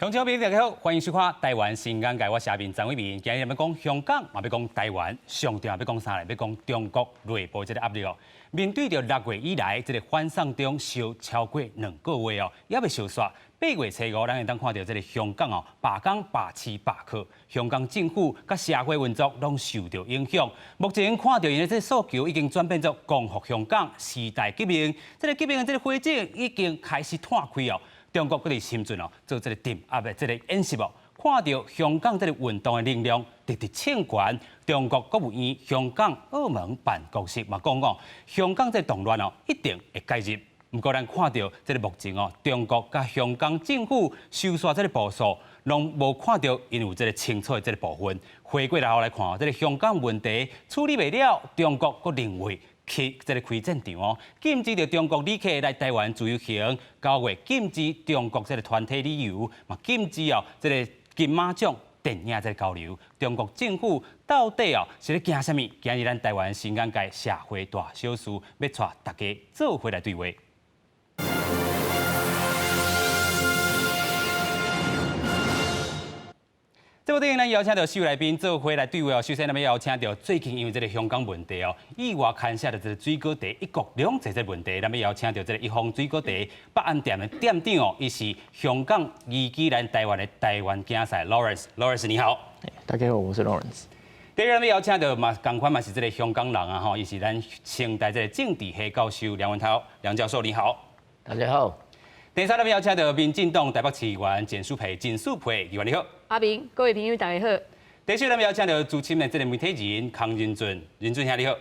同志朋友大家好，欢迎收看《台湾新眼界》，我是阿明张伟明。今日要讲香港，嘛要讲台湾，上重要要讲啥咧？要讲中国内部这个压力哦。面对着6月以来这个反送中烧超过2个月哦，也要收煞。8月初5，咱会当看到这个香港哦，罢工、罢市、罢课，香港政府甲社会运作拢受到影响。目前看到因的这诉求已经转变做光复香港、时代革命。这个革命的这个火种已经开始探开哦。中国搁伫深圳哦，做这个镇压的这个演习哦，看到香港这个运动的力量直直清悬，中国国务院香港澳门办公室嘛讲哦，香港这动乱哦一定会介入。不过咱看到这个目前哦，中国甲香港政府收煞这个步数，拢无看到因有这个清楚的这个部分。回过来后来看哦，这个香港问题处理未了，中国搁认为。这个开战场哦，禁止着中国旅客来台湾自由行，9月禁止中国这个团体旅游，嘛禁止哦这个金马奖电影这个交流。中国政府到底哦是咧惊什么？今日咱台湾新眼界社会大小事，要带大家做回来对话。这部电影呢，邀请到4位来宾做回来对话哦。首先，咱们邀请到最近因为这个香港问题哦，意外牵涉到这个水果茶一国两制这个问题，咱们邀请到这个一方水果茶北岸店的店长哦，伊是香港移居来台湾的台湾竞赛 Lawrence 你好。大家好，我是 Lawrence。第二，咱们邀请到嘛，同款嘛是这个香港人啊吼，伊是咱清大这个政治系教授梁文涛梁教授你好。大家好。第三，咱们邀请到民进党台北市议员简淑培议员你好。阿明，各位朋友大家好。第四，咱们邀請到资深的这个媒体人康仁俊兄你好。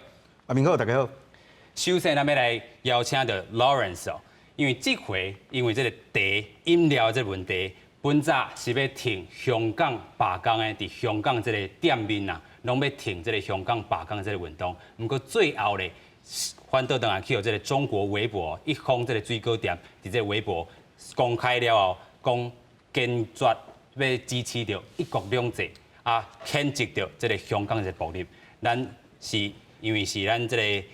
阿明好，大家好。首先，咱们来邀请到 Lawrence 哦，因为这回因为这个茶饮料这个问题，本早是要停香港罢工的，伫香港这个店面啊，拢要停这个香港罢工的这个运动。不过最后咧，反倒当然去有这个中国微博一方这个水果店，伫这个微博公开了后，讲坚决。要支持着一国两制啊，谴责着这个香港的暴力。咱是因为是咱这个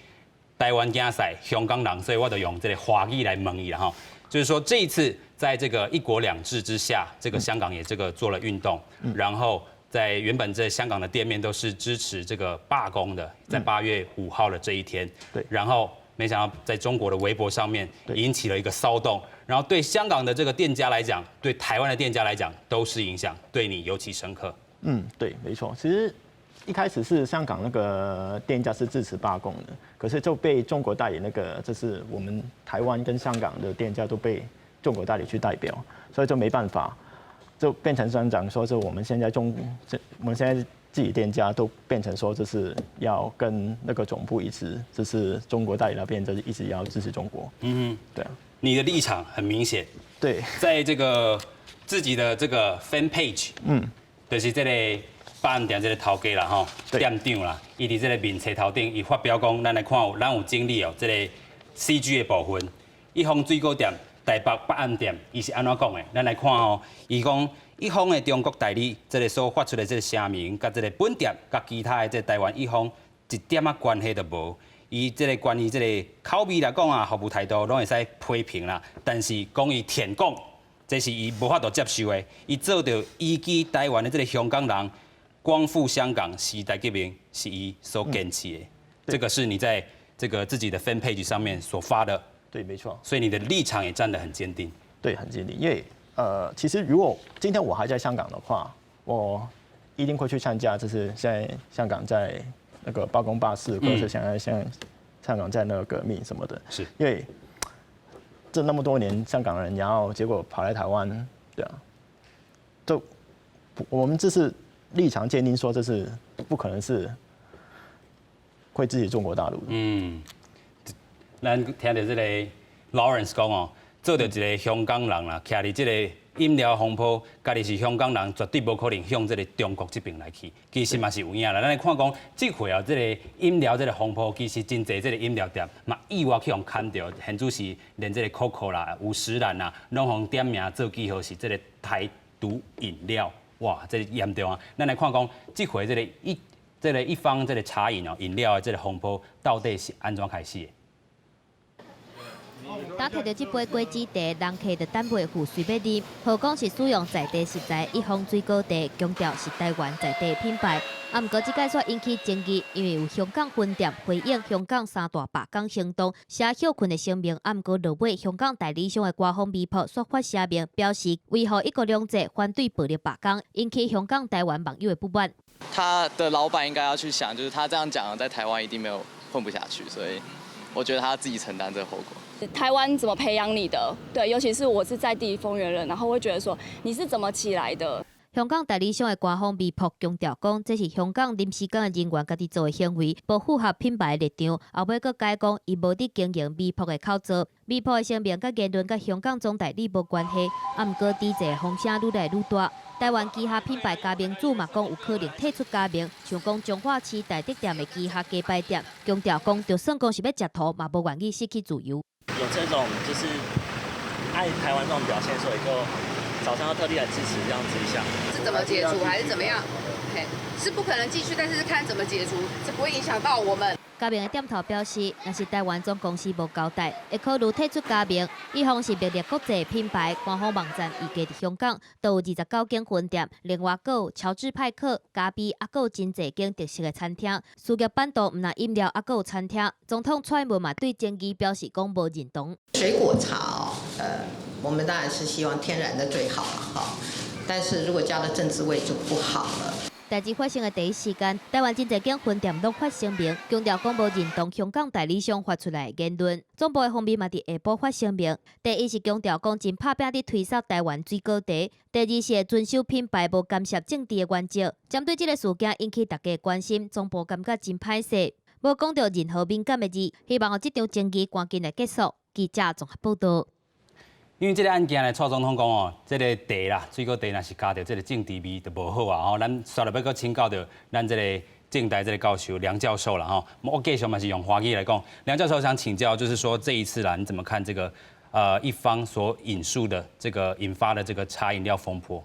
台湾竞赛香港人，所以我就用这个华语来问伊啦哈。就是说这一次在这个1国2制之下，这个香港也这个做了运动，然后在原本在香港的店面都是支持这个罢工的，在8月5号的这一天，对，然后没想到在中国的微博上面引起了一个骚动。然后对香港的这个店家来讲，对台湾的店家来讲都是影响，对你尤其深刻。对，没错。其实一开始是香港那个店家是支持罢工的，可是就被中国代理就是我们台湾跟香港的店家都被中国代理去代表，所以就没办法，就变成商长说，我们现在自己店家都变成说，就是要跟那个总部一致，就是中国代理那边就是一直要支持中国。对啊。你的立场很明显，对，在这个自己的这个 fan page，就是这个办店这个头家啦吼，店长啦，伊伫这个面册头顶，伊发表讲，咱来看咱有经历哦，这个 CG 的部分，一方水果店台北北岸店，伊是安怎讲的？咱来看哦，伊讲一方的中国代理，这个所发出的这个声明，甲这个本店，甲其他的这台湾一方一点仔关系都无。伊这个关于这个口味来讲啊，服务态度拢会使批评啦。但是讲伊舔共，这是伊无法度接受的。伊做到移居台湾的这个香港人，光复香港时代革命是伊所坚持的。这个是你在这个自己的 fan page 上面所发的。对，没错。所以你的立场也站得很坚定。对，很坚定。因为其实如果今天我还在香港的话，我一定会去参加，就是现在香港在。那个罢工罢市，或者是像香港在那个革命什么的，是因为这那么多年香港人，然后结果跑来台湾，对啊，就我们这是立场坚定说，这是不可能是会支持中国大陆的。咱听到这个 Lawrence 讲哦，做到一个香港人啦，徛伫这个。饮料风波，家己是香港人，绝对无可能向这个中国这边来去。其实嘛是有影啦，咱来看讲，这回啊，这个饮料这个风波，其实真侪这个饮料店嘛意外去互砍掉，甚至是连这个 Coco 啦、五十兰啦，拢互点名做记号是这个台独饮料，哇，这严重啊！咱来看讲，这回这个一方这个茶饮哦饮料的这个风波，到底是安怎开始的？当摕到这杯果子茶，人客就等袂赴随便啉。何讲是使用在地食材，一方水果茶，强调是台湾在地品牌。啊，不过这届却引起争议，因为有香港分店回应香港三大罢工行动，写休困的声明。啊，不过落尾香港代理商的官方微博说发声明，表示维护一国两制，反对暴力罢工，引起香港、台湾网友的不满。他的老板应该要去想，就是他这样讲，在台湾一定没有混不下去，所以我觉得他自己承担这个后果。台湾怎么培养你的？对，尤其是我是在地丰原人，然后会觉得说你是怎么起来的？香港代理商的官方微博强调讲，这是香港临时工的人员家己做的行为，不符合品牌的立场。后尾佫解讲，伊无伫经营微博的口罩。微博的声明甲言论甲香港总代理无关系。啊，毋过抵制风声愈来愈大。台湾旗下品牌加盟主嘛讲有可能退出加盟，像讲彰化市大德店的旗下鸡排店，强调讲就算讲是要食土，嘛无愿意失去自由。有这种就是爱台湾这种表现，所以就早上要特地来支持这样子一下。是怎么解除还是怎么样？嘿，是不可能继续，但是看怎么解除，这不会影响到我们。加盟的店头表示，若是台湾总公司无交代，会考虑退出加盟。一方是名列国际品牌，官方网站预计伫香港都有29间分店，另外还有乔治派克、咖比，还有真侪间特色的餐厅。事业版图毋但饮料，还有餐厅。总统蔡英文嘛对争议表示讲无认同。水果茶我们当然是希望天然的最好了哈，但是如果加了政治味就不好了。代志发生的第一时间，台湾真侪间分店拢发声明，强调讲无认同香港代理商发出来的言论。总部的方面嘛伫下晡发声明，第一是强调讲真拍拼伫推销台湾水果茶，第二是遵守品牌无干涉政治的原则。针对这个事件引起大家关心，总部感觉真歹势，无讲到任何敏感的字，希望这场争议赶紧来结束。记者综合报道。因为这个案件呢，蔡总统讲哦，这个茶啦，水果茶若是加到这个政治味就无好啊！吼，咱刷了要搁请教到咱这个政大这个教授梁教授了哈。我继续嘛是用华语来讲，梁教授想请教，就是说这一次啦，你怎么看这个一方所引述的这个引发的这个茶饮料风波？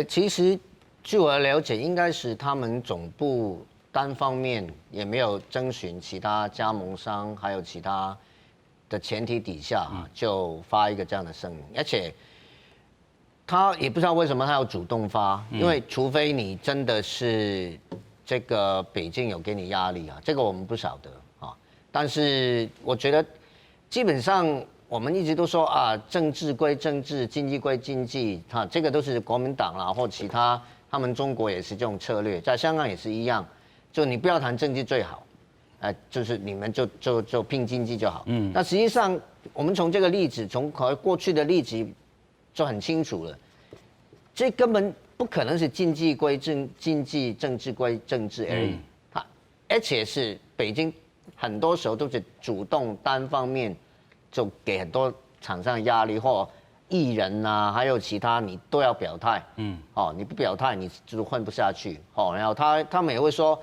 其实据我的了解，应该是他们总部单方面也没有征询其他加盟商，还有其他的前提底下就发一个这样的声明，而且他也不知道为什么他要主动发，因为除非你真的是这个北京有给你压力啊，这个我们不晓得啊。但是我觉得基本上我们一直都说啊，政治归政治，经济归经济，这个都是国民党啦或其他他们中国也是这种策略，在香港也是一样，就你不要谈政治最好。就是你们就拼经济就好。那实际上我们从这个例子，从过去的例子就很清楚了，这根本不可能是经济归经济，政治归政治而已。而且是北京很多时候都是主动单方面就给很多厂商压力，或艺人啊，还有其他你都要表态。你不表态你就混不下去。然后他们也会说。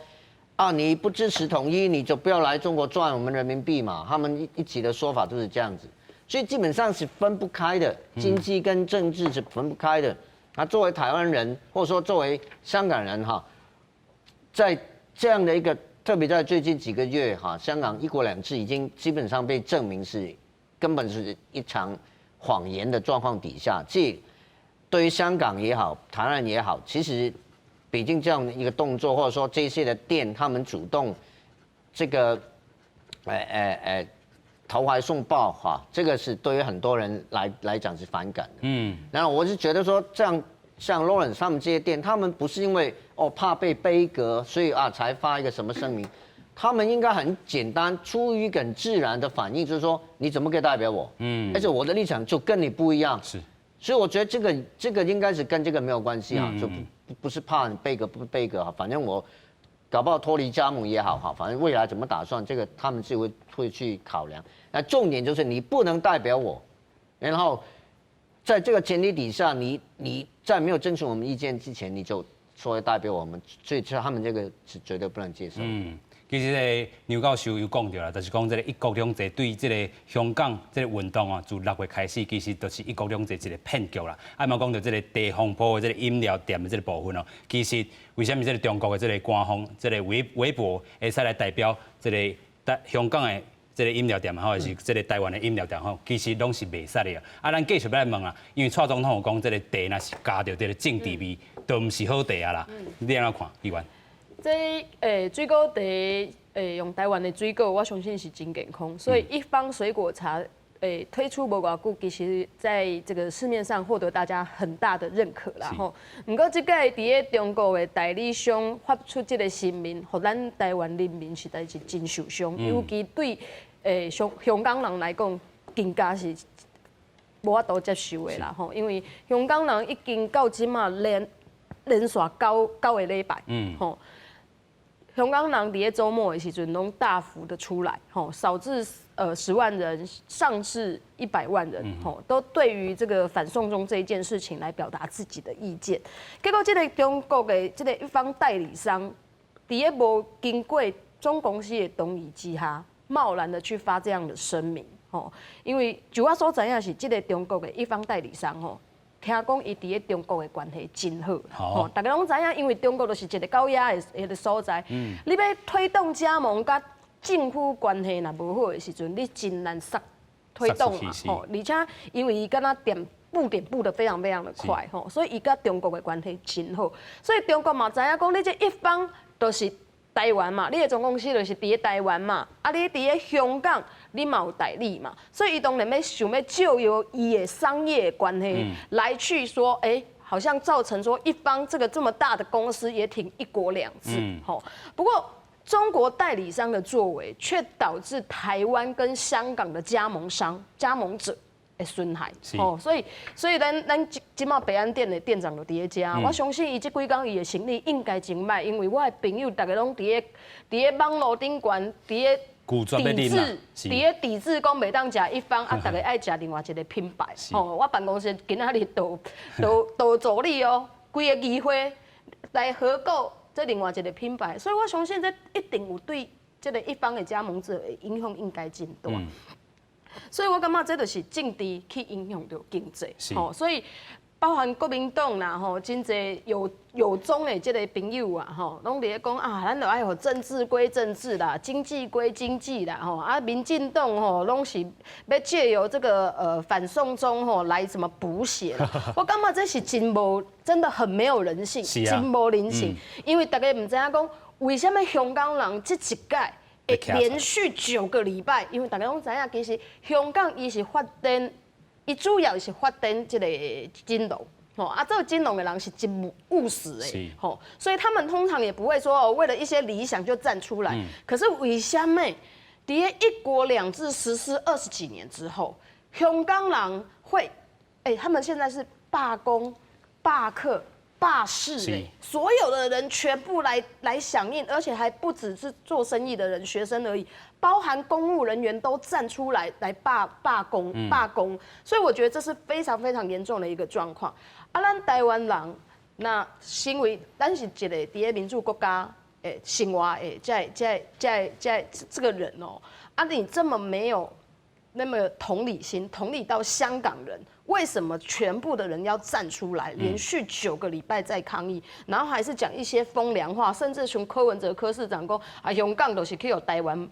你不支持统一，你就不要来中国赚我们人民币嘛。他们一起的说法都是这样子，所以基本上是分不开的，经济跟政治是分不开的。那作为台湾人，或者说作为香港人在这样的一个，特别在最近几个月香港一国两制已经基本上被证明是根本是一场谎言的状况底下，这对于香港也好，台湾也好，其实。北京这样的一个动作，或者说这些的店，他们主动这个，投怀送抱这个是对于很多人来讲是反感的。然后我是觉得说，这样像 Lawrence 他们这些店，他们不是因为怕被杯葛，所以才发一个什么声明，他们应该很简单，出于一个很自然的反应，就是说你怎么可以代表我？而且我的立场就跟你不一样。是。所以我觉得这个应该是跟这个没有关系就不是怕你背个不背个反正我搞不好脱离加盟也好反正未来怎么打算，这个他们自己会去考量。那重点就是你不能代表我，然后在这个前提底下，你在没有征询我们意见之前，你就说代表我们，所以他们这个是绝对不能接受。其实个牛教授有讲到啦，就是讲这个一国两制对这个香港这个运动啊，自6月开始，其实就是一国两制一个骗局啦。嘛讲到这个地方铺的这个饮料店的这个部分哦，其实为什么这个中国的这个官方这个微博会使来代表这个香港的这个饮料店或者是这个台湾的饮料店吼，其实拢是袂使的啊。咱继续来问啊，因为蔡总统有讲，这个茶若是加着这个政治味，都唔是好茶啊啦。你安怎看，议员？这水果茶用台湾的水果，我相信是真健康。所以一方水果茶推出无偌久，其实在这个市面上获得大家很大的认可啦吼。不过这个伫咧中国的代理商发出这个声明，互咱台湾人民实在是真受伤，尤其对香港人来讲，更加是无法度接受的啦吼。因为香港人已经到即马连续9个礼拜，吼。香港人伫咧周末的时阵，拢大幅的出来，吼，少至10万人，上至100万人，吼，都对于这个反送中这一件事情来表达自己的意见。结果，这个中国的这个一方代理商，伫咧无经过总公司的同意之下，贸然的去发这样的声明，吼，因为就我所知影是这个中国的一方代理商，吼。听讲伊伫咧中国的关系真好，吼，大家拢知影，因为中国就是一个高压的迄个所在，你要推动加盟甲政府关系若无好的时阵，你真难推动嘛，吼，而且因为伊敢若步得非常非常的快，吼，所以伊甲中国的关系真好，所以中国嘛知影讲，你这一方都是台湾嘛，你的总公司就是伫咧台湾嘛，啊，你伫咧香港。你嘛有代理嘛，所以伊当然要想要就由伊的商业关系来去说，好像造成说一方这么大的公司也挺一国两制，吼。不过中国代理商的作为，却导致台湾跟香港的加盟者的损害，哦，所以咱今嘛北安店的店长就伫咧遮，我相信伊这几工伊的生意应该真歹，因为我的朋友大家拢伫咧网络顶悬，伫咧。抵制讲袂当食一方，啊，大家爱食另外一个品牌。哦，我办公室今仔日都助理哦，规个议会来合购这另外一个品牌，所以我相信这一定有对这个一方的加盟者的影响应该真大。所以我感觉这就是政治去影响到经济。哦，所以。包含国民党啦，吼，真侪有宗的这个朋友啊，吼，拢伫咧讲啊，咱就爱互政治归政治啦，经济归经济啦，吼啊，民进党吼拢是要借由这个反送中吼来怎么补血啦。我感觉这是真的很没有人性，真无人性，因为大家唔知影讲为什么香港人这一届会连续9个礼拜，因为大家拢知影其实香港伊是发展。伊主要是发展这个金融，吼啊，这个金融的人是真务实的，吼，所以他们通常也不会说为了一些理想就站出来。可是为什么在1国2制实施20几年之后，香港人会，他们现在是罢工、罢课、罢市，所有的人全部来响应，而且还不只是做生意的人、学生而已。包含公务人员都站出来罢工，所以我觉得这是非常非常严重的一个状况。啊，咱台湾人那身为咱是一个伫咧民主国家诶生活诶，这个人哦，啊，你这么没有那么同理心，同理到香港人。为什么全部的人要站出来，连续9个礼拜在抗议，然后还是讲一些风凉话，甚至从柯文哲柯市长讲啊，香港都是去有台湾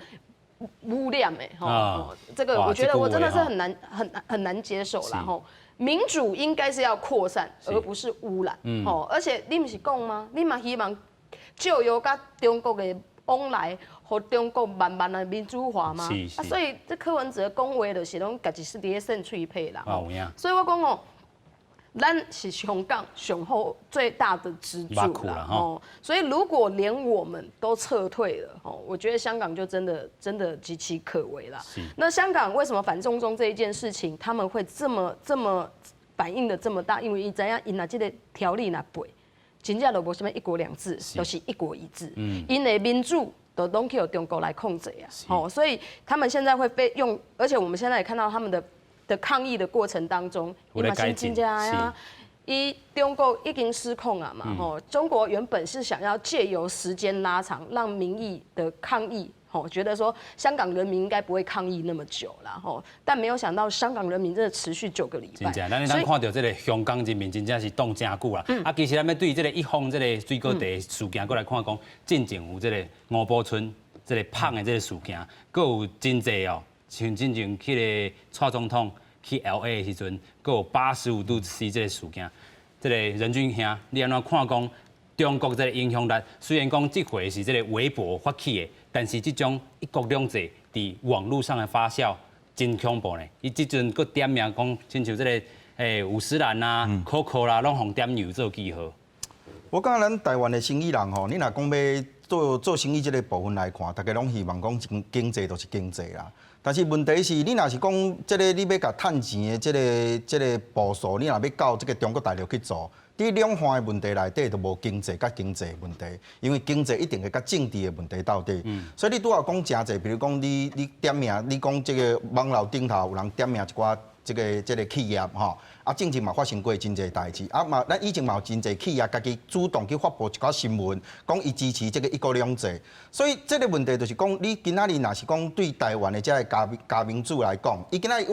污染的吼，这个我觉得我真的是很难接受啦吼。民主应该是要扩散，而不是污染吼。而且你不是讲吗？你嘛希望就由甲中国的往来。和中国慢慢的民主化嘛，啊，所以这柯文哲讲话就是拢家己是伫咧耍嘴皮啦。所以我讲哦，咱是香港上好最大的支柱啦，哦，所以如果连我们都撤退了，哦，我觉得香港就真的岌岌可危啦。那香港为什么反送中这一件事情，他们会这么反应的这么大？因为伊知影，因若这个条例若背，真正就无什么1国2制，都是1国1制，因的民主。都拢去由中国来控制啊，所以他们现在会用，而且我们现在也看到他们的抗议的过程当中，伊嘛是真正呀，中国已经失控了嘛，中国原本是想要借由时间拉长，让民意的抗议，觉得说香港人民应该不会抗议那么久啦，但没有想到香港人民真的持续9个礼拜。真正，咱看到这个香港人民真正是冻真久啦。啊，其实咱要对这个一方这个水果茶事件过来看讲，进前有这个吴宝春这个胖的这个事件，佮有真济哦，像之前去个蔡总统去 LA 的时阵，佮有85度 C 这个事件，这个任俊兄，你安怎看讲中国这个影响力？虽然讲这回是这个微博发起的，但是这种一国两制伫网络上的发酵真恐怖呢。伊即阵佮点名讲，亲像这个五十岚啊、Coco 啦，拢互点油做记号。我感觉咱台湾的生意人吼，你若讲要做生意这个部分来看，大家拢希望讲经济就是经济啦。但是问题是，你若是讲这个你要甲趁钱的这个步数，你若要到这个中国大陆去做，伫两方的问题内底都无经济甲经济的问题，因为经济一定会甲政治的问题斗底。所以你拄好讲真济，比如讲你点名，你讲这个网络顶头有人点名一寡这个企业吼。啊，之前嘛发生过真侪代志，啊嘛，咱以前嘛有真侪企业家己主动去发布一寡新闻，讲伊支持这个一国两制。所以这个问题就是讲，你今仔日若是讲对台湾的这个家民主来讲，伊今仔日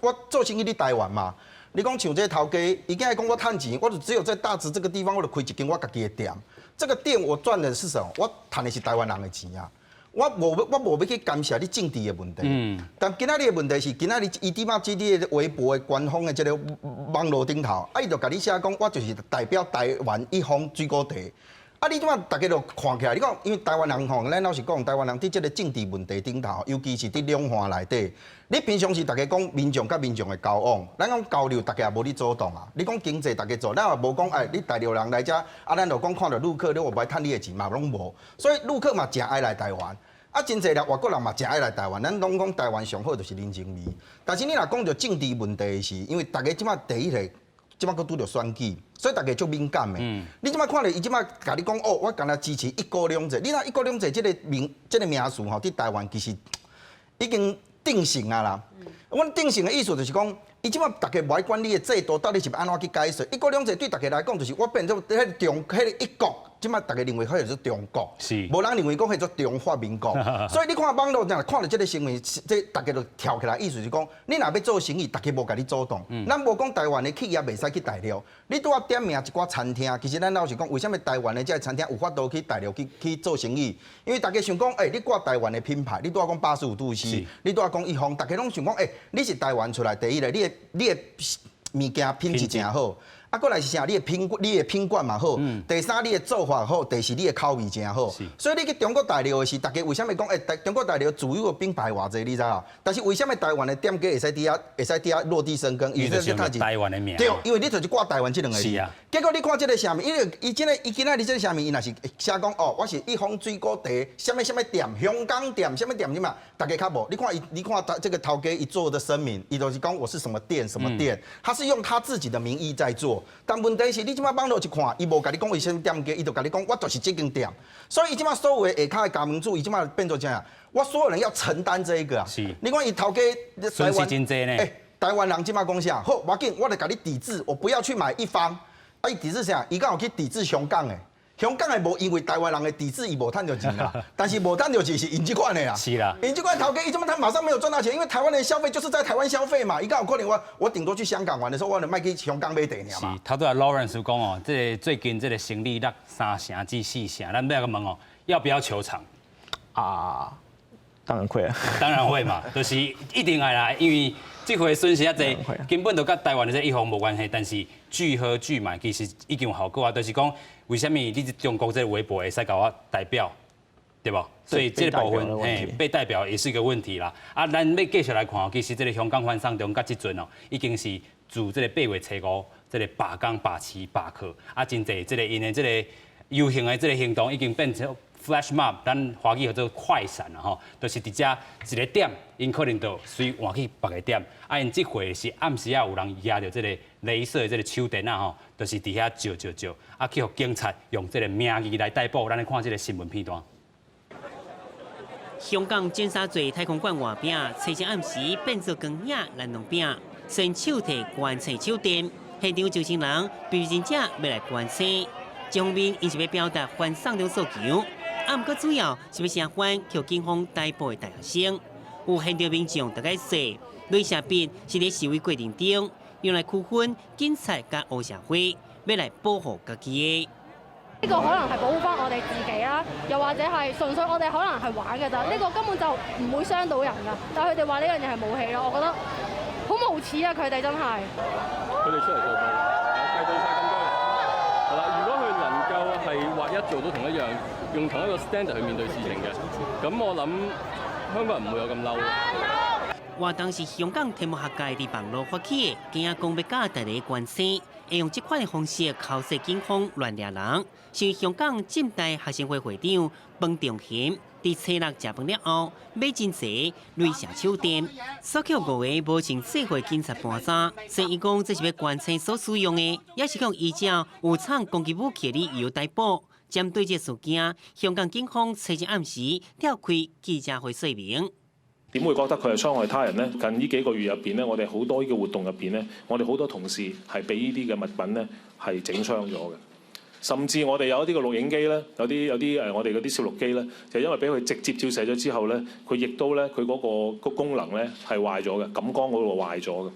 我做生意伫台湾嘛，你讲像这个头家，伊今仔讲我趁钱，我就只有在大直这个地方，我就开一间我家己的店。这个店我赚的是什么？我赚的是台湾人的钱啊。我无要去干涉你政治的问题，但今仔日的问题是，今仔日伊即马即个微博的官方的这个网络顶头，伊就甲你写讲，我就是代表台湾一方水果茶。啊，你即马大家就看起来，你讲，因为台湾人吼，咱老实讲，台湾人伫即个政治问题顶头，尤其是伫两岸内底，你平常时大家讲民众甲民众的交往，咱讲交流，大家也无你主动啊。你讲经济大家做，咱也无讲，你大陆人来遮，啊，咱就讲看到陆客，你我不爱趁你的钱嘛，拢无。所以陆客嘛，真爱来台湾。啊，真侪人外国人嘛，真爱来台湾。咱拢讲台湾上好就是人情味。但是你若讲到政治问题时，因为大家即马第一个，即马佫拄着选举，所以大家足敏感的。你即马看到伊即马甲你讲哦，我干那支持一国两制。你若一国两制这个名词吼，伫台湾其实已经定型啊啦。阮定型的意思就是讲，伊即马大家无爱管你的制度到底是安怎去解释。一国两制对大家来讲，就是我变做迄个一国。即马大家认为迄是中国，无人认为讲迄做中华民国。所以你看网络若看到这个新闻，这大家就跳起来，意思是讲，你若要做生意，大家无甲你主动。咱无讲台湾的企业袂使去大陆，你拄啊点名一寡餐厅，其实咱老实讲，为什么台湾的这餐厅有法度去大陆去做生意？因为大家想讲，你挂台湾的品牌，你拄啊讲85度 C， 你拄啊讲一方，大家拢想讲，你是台湾出来第一个，你的物件品质真好。啊，过来是啥？你的品管嘛好，第三你的做法好，第四你的口味真好。所以你去中国大陆的是，大家为什么讲中国大陆自有的品牌偌济，你知道？但是为什么台湾的店家会使伫遐落地生根？因为是台湾的名。对，因为你就是挂台湾这两个字。是啊。结果你看这个啥物，因为伊今仔日这个啥物，伊若是写讲哦，我是一方水果茶，什么店，香港店，什么店嘛，大家较无。你看这个头家一做的声明，伊就是讲我是什么店，他是用他自己的名义在做。但问题是，你即马网络一看，伊无甲你讲为什么店家，伊就甲你讲，我就是这间店。所以伊即马所有的下骹的家民主，伊即马变做这样，我所有人要承担这一个啊。是。你看伊头家损失真济呢。台湾人即马讲啥？好，我紧，我来甲你抵制，我不要去买一方。啊，伊抵制啥？伊敢有去抵制香港的？香港的无因为台湾人的抵制，伊无赚到钱啦。但是无赚到钱是因这款的啦。是啦。因这款头家，伊怎么他马上没有赚到钱？因为台湾人消费就是在台湾消费嘛。伊敢有可能我顶多去香港玩的时候，我能卖去香港买茶尔嘛。是，头拄啊 Lawrence 讲哦，这个最近这个生理落3成至4成，咱要个问哦，要不要求偿？啊，当然会啊。当然会嘛，就是一定爱啦，因为这回损失遐济，根本就跟台湾的这一方无关系。但是聚合聚嘛，其实已经有效果啊，就是讲为什么你中国这个微博会使甲我代表，对不？所以这个部分被代表也是一个问题啦。啊，咱要继续来看，其实这个香港反送中甲即阵哦，已经是自这个8月初5，这个罢工、罢市、罢课，啊，真济这个因的这个游行的这个行动已经变成。Flash mob， 咱华语叫做快闪啦吼，就是伫遮一个点，因可能就随换去别个点。啊，因这回是暗时啊有人压着这个镭射的这个手电啊吼，就是伫遐照，啊去互警察用这个名义来逮捕。咱来看这个新闻片段。香港尖沙咀太空馆外边，早前暗时变做光影蓝龙饼，先手提观测手电，现场就有人被认者要来观测。一方面，因是要表达反送中诉求。啊，毋过主要是要声援被警方逮捕的大学生。有现场民众大概说，镭射笔是伫示威过程中用来区分警察甲黑社会，要来保护家己的。呢個可能係保護翻我哋自己啦，又或者係純粹我哋可能係玩嘅咋，呢個根本就唔會傷到人㗎。但係佢哋話呢樣嘢係武器咯，我覺得好無恥啊！佢哋真係。佢哋出嚟做報，計到晒咁多人，係啦。如果佢能夠係劃一做到同一樣，用同一個 standard 去面對事情嘅，咁我諗香港人唔會有咁嬲。活動是香港天文學界的網絡發起的，今日講要教大家關心，會用這款的方式考試警方亂抓人。是香港浸大學生會會長彭忠賢，在初六食飯了後，買真濟雷射手電，所扣5個無請社會警察盤查，所以講這是要觀察所使用的，也是向依照有藏攻擊武器的理由逮捕。針對這事件，香港警方昨日暗時召開記者會說明。點會覺得佢係傷害他人呢？近呢幾個月入邊呢，我哋好多呢個活動入邊呢，我哋好多同事係俾呢啲嘅物品呢係整傷咗嘅，甚至我哋有一啲嘅錄影機咧，有啲我哋嗰啲攝錄機咧，就因為俾佢直接照射咗之後咧，佢亦都咧佢嗰個功能咧係壞咗嘅，感光嗰度壞咗嘅。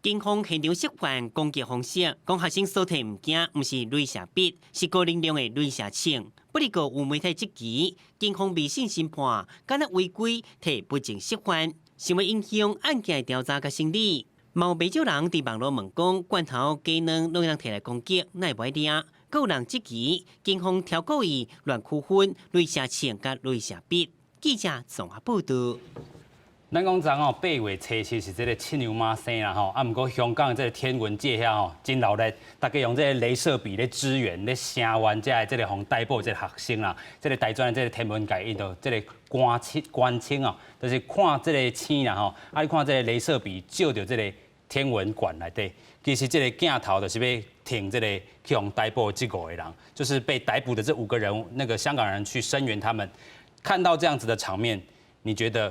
警方現場示範攻擊方式，講學生手提物件唔是雷射筆，是高能量的雷射槍。不過有媒體質疑，警方未信審判，敢若違規提不正釋範，想要影響案件調查甲審理。冇不少人佇網絡問講，罐頭雞卵攏人摕來攻擊，乃袂抓。有人質疑警方挑故意亂區分雷射槍甲雷射筆。記者綜合報道。咱講昨8月初7是這個七牛媽生啦吼，啊，毋過香港這個天文界遐吼真鬧熱，大家用這個鐳射筆咧支援咧聲援這個互逮捕這個學生啦，這個大專的這個天文界伊就這個關清哦，就是看這個星啦吼，啊，你看這個鐳射筆照到這個天文館內底，其實這個鏡頭就是要挺這個去互逮捕這5個人，就是被逮捕的這5個人，那個香港人去聲援他們，看到這樣子的場面，你覺得？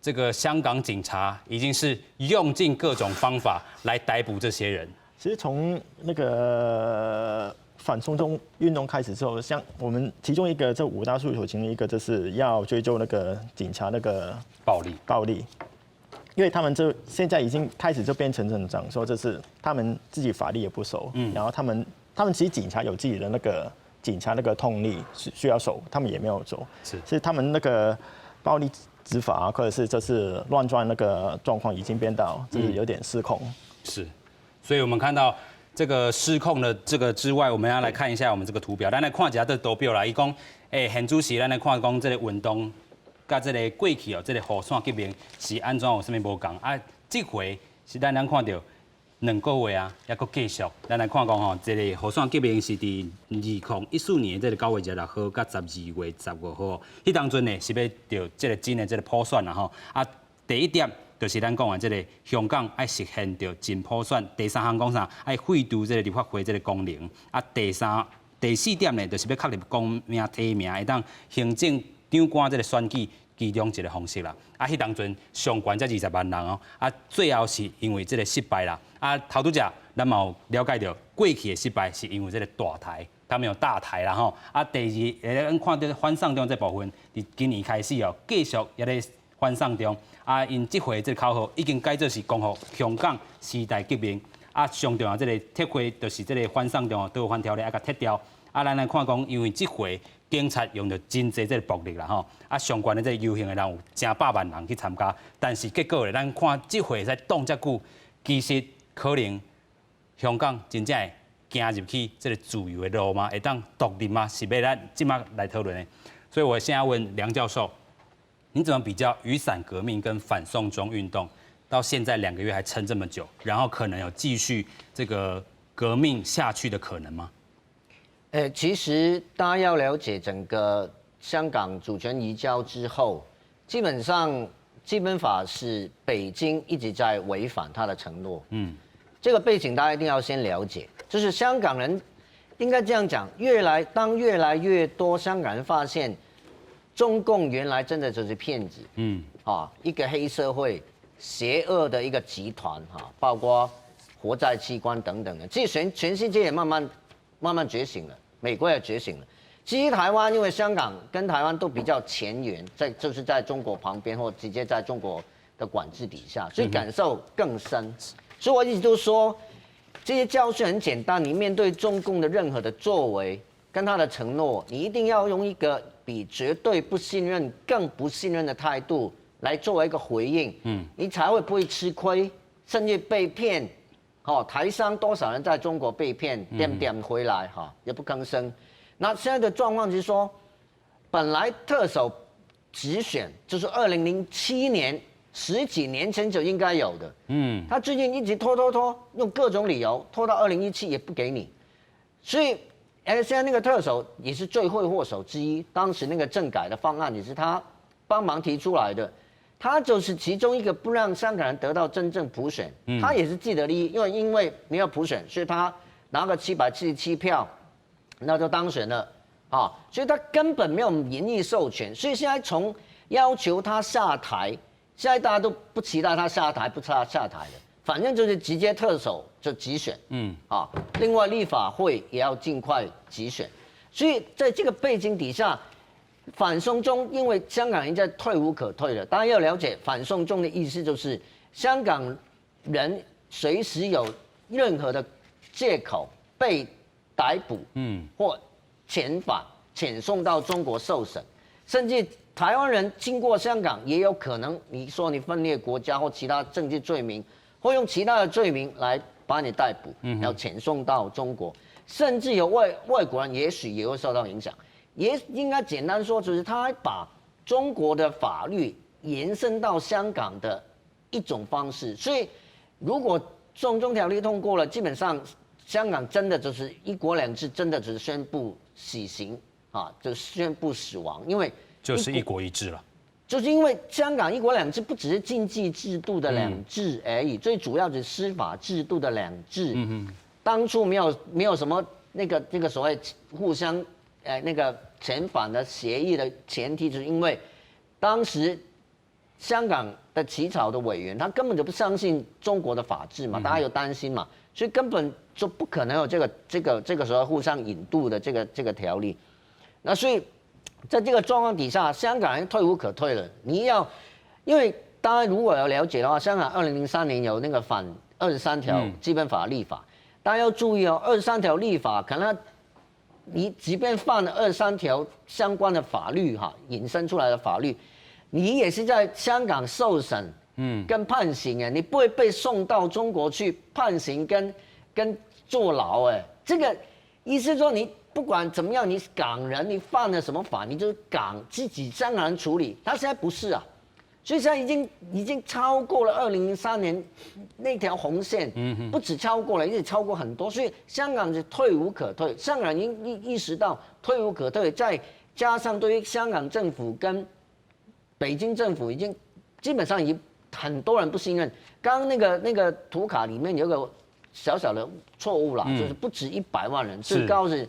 這個香港警察已經是用盡各種方法來逮捕這些人。其實從那個反送中運動開始之後，像我們其中一個這5大訴求，其中一個就是要追究那個警察那個暴力，因為他們就現在已經開始就變成講說，就是他們自己法律也不守，然後他們其實警察有自己的那個警察那個通例需要守，他們也沒有守，是他們那個暴力執法或者是就是亂轉那個狀況已經變到就是有點失控。是，所以我們看到這個失控的這個之外，我們要來看一下我們這個圖表。咱來看一下這圖表啦，伊講現主席，咱來看講這個運動，甲這個過去哦，這個雨傘革命是安怎有啥物無共啊？這回是咱看到2個月啊，還佫繼續。咱來看講吼，這個雨傘革命是佇2014年這個9月16號甲12月15號，迄當陣呢是要着這個真的這個普選啦吼。啊，第一點就是咱講的這個香港愛實現着真普選。第3項講啥？愛廢除這個立法會這個功能。啊，第4點呢，就是要確立公民提名會當行政長官這個選舉其中一個方式啦。啊，迄當陣上懸才20萬人哦。啊，最後是因為這個失敗啦。啊，頭拄只咱嘛有了解到過去的失敗是因為這個大台，他們有大台啦吼。啊，第二，咱看到反送中這部分，佇今年開始哦，繼續也咧反送中。啊，因這回這個口號已經改做是講予香港時代革命。啊，上重要這個撤回就是這個反送中逃犯條例啊，甲撤掉。啊，咱來看講，因為這回警察用着真濟這個暴力啦吼。啊，相關的這個遊行的人有成百萬人去參加，但是結果咧，咱看這回才擋遮久，其實可能香港真正會行入去這個自由的路嗎？會當獨立嗎？是要咱即馬來討論的。所以我現在問梁教授，你怎麼比較雨傘革命跟反送中運動到現在2個月還撐這麼久，然後可能有繼續這個革命下去的可能嗎？其實大家要了解整個香港主權移交之後，基本上基本法是北京一直在違反他的承諾。這個背景大家一定要先了解，就是香港人應該這樣講，當越來越多香港人發現中共原來真的就是騙子，一個黑社會、邪惡的一個集團，包括活在器官等等的，其實全世界也慢慢覺醒了，美國也覺醒了。其實台灣因為香港跟台灣都比較前沿，就是在中國旁邊或直接在中國的管制底下，所以感受更深。所以我一直都說，這些教訓很簡單，你面對中共的任何的作為，跟他的承诺，你一定要用一个比绝对不信任更不信任的态度来作为一个回应，你才会不会吃亏，甚至被骗。台商多少人在中国被骗，点回来也不吭声。那现在的状况就是说，本来特首直选就是2007年10几年前就应该有的，他最近一直拖，用各种理由拖到2017也不给你，所以现在那个特首也是罪魁祸首之一，当时那个政改的方案也是他帮忙提出来的。他就是其中一个不让香港人得到真正普选，他也是既得利益，因为你要普选，所以他拿个777票，那就当选了所以他根本没有民意授权，所以现在从要求他下台，现在大家都不期待他下台，不期待他下台的，反正就是直接特首就集选，另外立法会也要尽快集选，所以在这个背景底下。反送中，因为香港人在退无可退了，大家要了解反送中的意思，就是香港人随时有任何的借口被逮捕，或遣送到中国受审，甚至台湾人经过香港也有可能，你说你分裂国家或其他政治罪名，或用其他的罪名来把你逮捕，要遣送到中国，甚至有外国人也许也会受到影响。也应该简单说，就是他把中国的法律延伸到香港的一种方式。所以，如果送中条例通过了，基本上香港真的就是1国2制，真的只是宣布死刑就宣布死亡，因为就是1国1制了。就是因为香港1国2制不只是经济制度的2制而已，最主要是司法制度的2制。当初没有什么那个所谓互相。那个遣返的协议的前提，就是因为当时香港的起草的委员，他根本就不相信中国的法治嘛，大家有担心嘛，所以根本就不可能有这个时候互相引渡的这个条例。那所以在这个状况底下，香港人退无可退了。因为大家如果要了解的话，香港2003年有那个反23条基本法立法，大家要注意23条立法可能。你即便犯了23条相关的法律引申出来的法律，你也是在香港受审，跟判刑你不会被送到中国去判刑跟坐牢这个意思说你不管怎么样，你港人你犯了什么法，你就是自己香港人处理，他现在不是所以现在已经超过了2003年那条红线，不止超过了，也超过很多，所以香港是退无可退。香港人已经意识到退无可退，再加上对于香港政府跟北京政府已经基本上已经很多人不信任。刚刚那个图卡里面有个小小的错误啦，就是不止100万人，最高是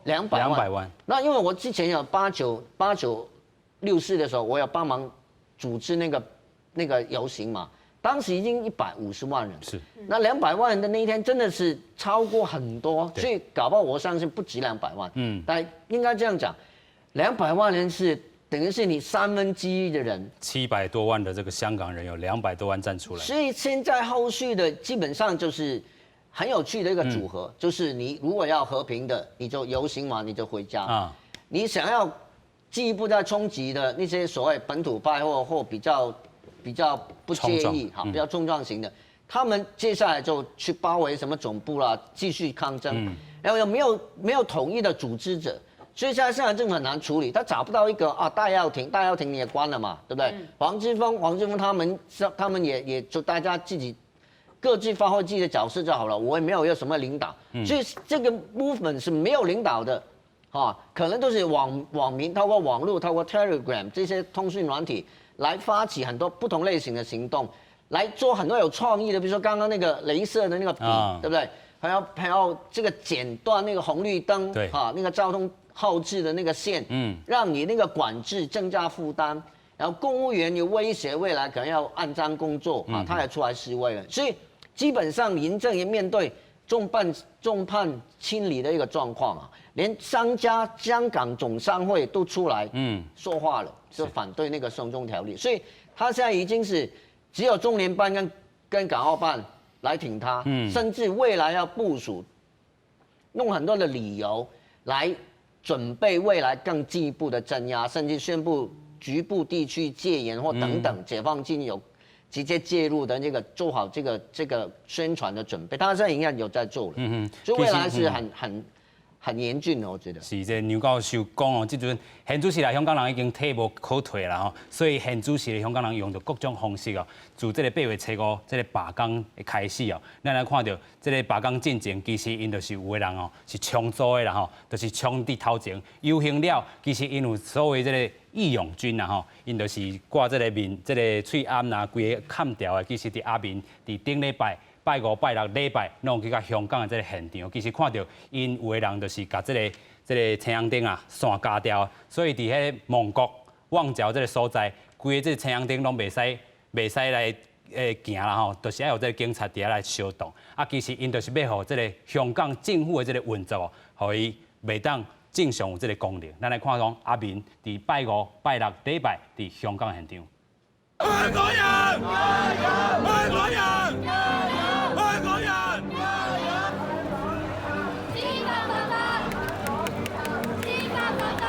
200万。那因为我之前有8964的时候，我有帮忙。组织那个游行嘛，当时已经150万人，是那200万人的那一天真的是超过很多，所以搞不好我相信不止200万，但应该这样讲，200万人是等于是你1/3的人，700多万的这个香港人有200多万站出来，所以现在后续的基本上就是很有趣的一个组合，就是你如果要和平的，你就游行完你就回家你想要。进一步在冲击的那些所谓本土派或比较不介意比较冲撞型的，他们接下来就去包围什么总部啦，继续抗争。然后有没有统一的组织者，所以现在香港政府很难处理，他找不到一个戴耀廷你也关了嘛，对不对？黄之锋他们也就大家自己各自发挥自己的角色就好了，我也没有什么领导，所以这个 movement 是没有领导的。可能都是网民透过网络、透过 Telegram 这些通讯软体来发起很多不同类型的行动，来做很多有创意的，比如说刚刚那个雷射的那个笔，对不对？还要这个剪断那个红绿灯，那个交通后置的那个线，让你那个管制增加负担，然后公务员有威胁未来可能要按章工作他也出来示威了，所以基本上民政也面对众叛亲离的一个状况连商家香港总商会都出来说话了，就反对那个送中条例，所以他现在已经是只有中联办跟港澳办来挺他，甚至未来要部署，用很多的理由来准备未来更进一步的镇压，甚至宣布局部地区戒严或等等，解放军有直接介入的这个做好这个宣传的准备，当然现在应该有在做了。所以未来是很严峻的，我觉得。是这杨教授讲哦，即阵现主席来香港人已经退无可退啦吼，所以现主席的香港人用着各种方式哦，自这个8月初5这个罢工的开始哦，咱来看到这个罢工进程，其实因就是有的人哦是冲组的啦吼，就是冲伫头前游行了，其实因有所谓这个义勇军啦吼，因就是挂这个面这个喙暗啦，规个砍掉的，其实伫下面伫顶礼拜。拜5、拜6礼拜，拢去到香港的这个现场，其实看到因有的人就是把这个青阳灯啊线加掉，所以伫迄蒙国旺角这个所在，规个这青阳灯拢袂使来行啦吼，就是要有这个警察伫遐来相动。啊，其实因就是要互这个香港政府的这个运作，互伊袂当正常有这个功能。咱来看讲阿明伫拜5、拜6礼拜伫香港现场。香港人，香港人。香港人，司法犯法，司法犯法。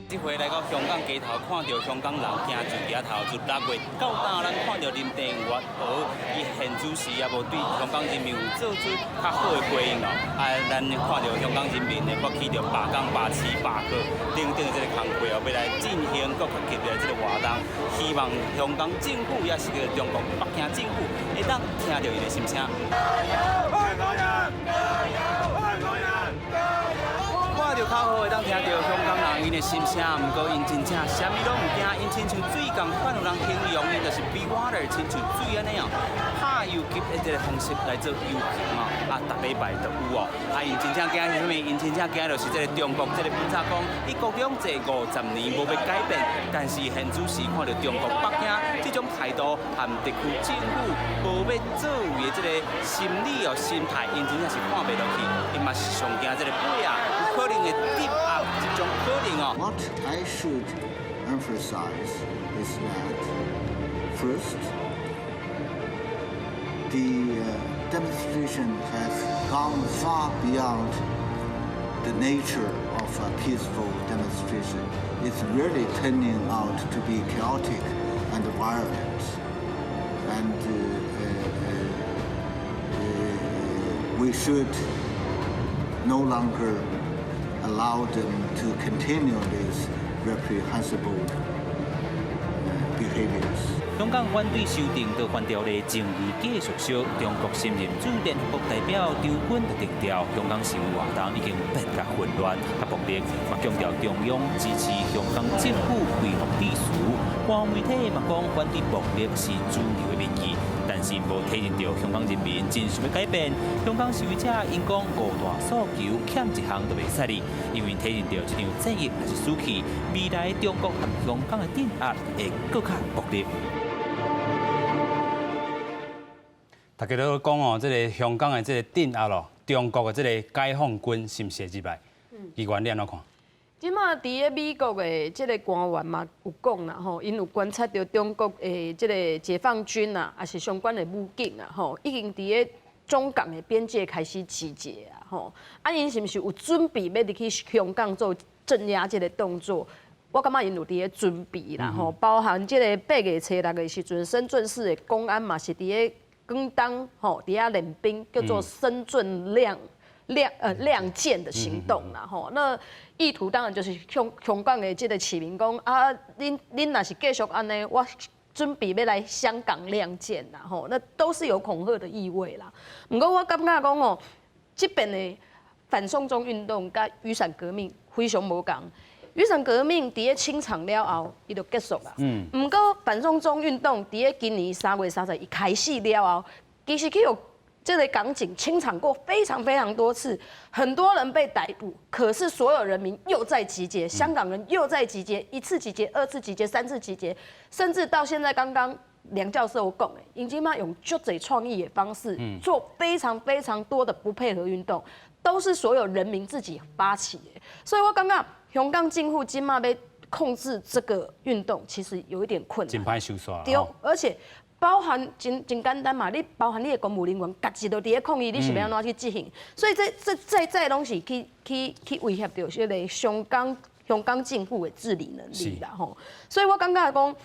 这回来到香港街头，看到香港人行住街头，就6月9日，咱看到林郑月娥伊现主席也无对香港人民有做出较好的回应哦。啊，咱看到香港人民呢，发起着罢工、罢市、罢课等等这个工会哦，要来进行更激烈的这个活动，希望香港政府也是个中国北京政府会当听到伊的心声。加油，香港人！加油，香港人！加油！看到较好会当听到香港人因的心声，不过因真正啥物拢唔惊，因亲像水共款，有人形容因就是 be water， 亲像水安尼哦，拍游击的这个方式来做游行哦，啊，逐礼拜都有哦，啊，因真正惊是啥物？因真正惊就是这个中国这个警察讲，伊国中坐50年无要改变，但是现主席看到中国北京这种态度和特区政府无要作为的这个心理哦心态，因真正是看袂落去，因嘛是上惊这个背啊。What I should emphasize is that first, the demonstration has gone far beyond the nature of a peaceful demonstration. It's really turning out to be chaotic and violent. And we should no longer allow them to continue these reprehensible behaviors. 香港反对修订逃犯条例，争议继续烧。中国新任驻联合国代表张军就强调，香港示威活动已经变甲混乱、甲暴力，嘛强调中央支持香港政府恢复秩序。官媒体嘛讲，反对暴力是主流的面具。但是无体现到香港人民真想要改变。香港示威者因讲5大诉求欠一项就袂使哩，因为体现到这场战役若是输去，未来中国和香港的镇压会更加暴力。大家都讲哦，这个香港的这个镇压咯，中国的这个解放军是毋是会入来？议员你安怎看？即马伫个美国的即个官员嘛有讲啦吼，因有观察到中国的即个解放军啊，也是相关的武警啊吼，已经伫个中港的边界开始集结啊吼。啊，因是毋是有准备要入去香港做镇压即个动作？我感觉因有伫个准备啦吼，包含即个8月初6的时阵，深圳市的公安嘛是伫个广东吼伫遐练兵，叫做深圳亮剑的行动啦吼，那意图当然就是香港的这个市民讲啊，恁若是继续安尼，我准备要来香港亮剑啦吼，那都是有恐吓的意味啦。不过我感觉讲哦，这边的反送中运动甲雨伞革命非常无共。雨伞革命伫个清场了后，伊就结束啦。不过反送中运动伫个今年3月30日一开始了后，其实有这个港警清场过非常非常多次，很多人被逮捕，可是所有人民又在集结，香港人又在集结，1次集结、2次集结、3次集结，甚至到现在刚刚梁教授讲的，已经嘛用足侪创意的方式做非常非常多的不配合运动，都是所有人民自己发起的，所以我感觉香港政府今嘛要控制这个运动，其实有一点困难。真歹收煞。对，而且包含真简单嘛，你包含你的公务人员，家己都伫咧抗议，你是要安怎去执行？所以这拢是去威胁到迄个香港政府的治理能力啦吼。所以我感觉讲，